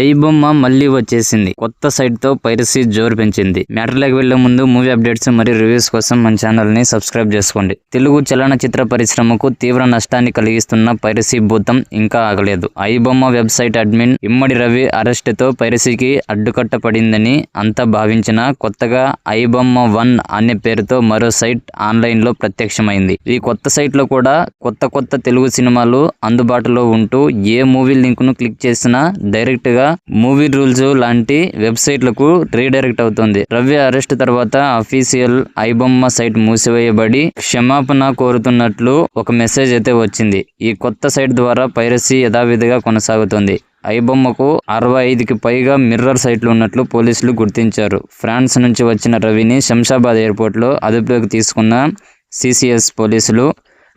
ఐబొమ్మ మళ్ళీ వచ్చేసింది. కొత్త సైట్ తో పైరసీ జోరు పెంచింది. మ్యాటర్లోకి వెళ్లే ముందు మూవీ అప్డేట్స్ మరియు రివ్యూస్ కోసం మన ఛానల్ ని సబ్స్క్రైబ్ చేసుకోండి. తెలుగు చలనచిత్ర పరిశ్రమకు తీవ్ర నష్టాన్ని కలిగిస్తున్న పైరసీ భూతం ఇంకా ఆగలేదు. ఐబొమ్మ వెబ్సైట్ అడ్మిన్ ఇమ్మడి రవి అరెస్ట్ తో పైరసీకి అడ్డుకట్ట పడిందని అంతా భావించినా కొత్తగా ఐబొమ్మ 1 అనే పేరుతో మరో సైట్ ఆన్లైన్ లో ప్రత్యక్షమైంది. ఈ కొత్త సైట్ లో కూడా కొత్త తెలుగు సినిమాలు అందుబాటులో ఉంటూ ఏ మూవీ లింక్ ను క్లిక్ చేసినా డైరెక్ట్ గా మూవీ రూల్స్ లాంటి వెబ్సైట్లకు రీడైరెక్ట్ అవుతుంది. రవి అరెస్ట్ తర్వాత అఫీషియల్ ఐబొమ్మ సైట్ మూసివేయబడి క్షమాపణ కోరుతున్నట్లు ఒక మెసేజ్ అయితే వచ్చింది. ఈ కొత్త సైట్ ద్వారా పైరసీ యథావిధిగా కొనసాగుతుంది. ఐబొమ్మకు 65కి పైగా మిర్రర్ సైట్లు ఉన్నట్లు పోలీసులు గుర్తించారు. ఫ్రాన్స్ నుంచి వచ్చిన రవిని శంషాబాద్ ఎయిర్పోర్ట్ లో అదుపులోకి తీసుకున్న సిసిఎస్ పోలీసులు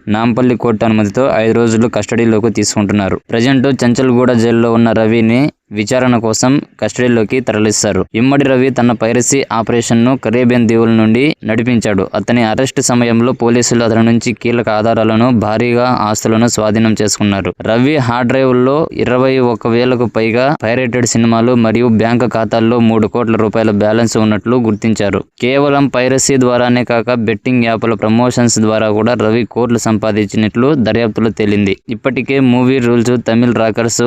నాంపల్లి కోర్టు అనుమతితో 5 రోజులు కస్టడీలోకి తీసుకుంటున్నారు. ప్రజెంట్ చంచల్గూడ జైల్లో ఉన్న రవిని విచారణ కోసం కస్టడీలోకి తరలిస్తారు. ఇమ్మడి రవి తన పైరసీ ఆపరేషన్ ను కరేబియన్ దీవుల నుండి నడిపించాడు. అతని అరెస్ట్ సమయంలో పోలీసులు అతని నుంచి కీలక ఆధారాలను, భారీగా ఆస్తులను స్వాధీనం చేసుకున్నారు. రవి హార్డ్ డ్రైవ్ లో 21,000కు పైగా పైరేటెడ్ సినిమాలు మరియు బ్యాంకు ఖాతాల్లో 3 కోట్ల రూపాయల బ్యాలెన్స్ ఉన్నట్లు గుర్తించారు. కేవలం పైరసీ ద్వారానే కాక బెట్టింగ్ యాప్ల ప్రమోషన్స్ ద్వారా కూడా రవి కోట్లు సంపాదించినట్లు దర్యాప్తులో తేలింది. ఇప్పటికే మూవీ రూల్స్, తమిళ్ రాకర్స్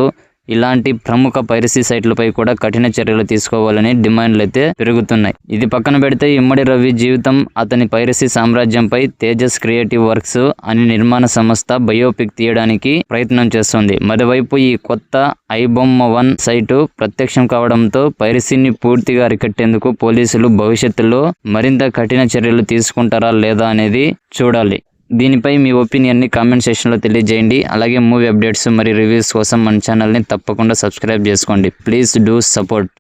ఇలాంటి ప్రముఖ పైరసీ సైట్లపై కూడా కఠిన చర్యలు తీసుకోవాలని డిమాండ్లు అయితే పెరుగుతున్నాయి. ఇది పక్కన పెడితే ఇమ్మడి రవి జీవితం, అతని పైరసీ సామ్రాజ్యంపై తేజస్ క్రియేటివ్ వర్క్స్ అని నిర్మాణ సంస్థ బయోపిక్ తీయడానికి ప్రయత్నం చేస్తోంది. మరోవైపు ఈ కొత్త ఐబొమ్మ 1 సైటు ప్రత్యక్షం కావడంతో పైరసీని పూర్తిగా అరికట్టేందుకు పోలీసులు భవిష్యత్తులో మరింత కఠిన చర్యలు తీసుకుంటారా లేదా అనేది చూడాలి. దీనిపై మీ ఒపీనియన్ని కామెంట్ సెక్షన్లో తెలియజేయండి. అలాగే మూవీ అప్డేట్స్ మరియు రివ్యూస్ కోసం మన ఛానల్ని తప్పకుండా సబ్స్క్రైబ్ చేసుకోండి. Please do support.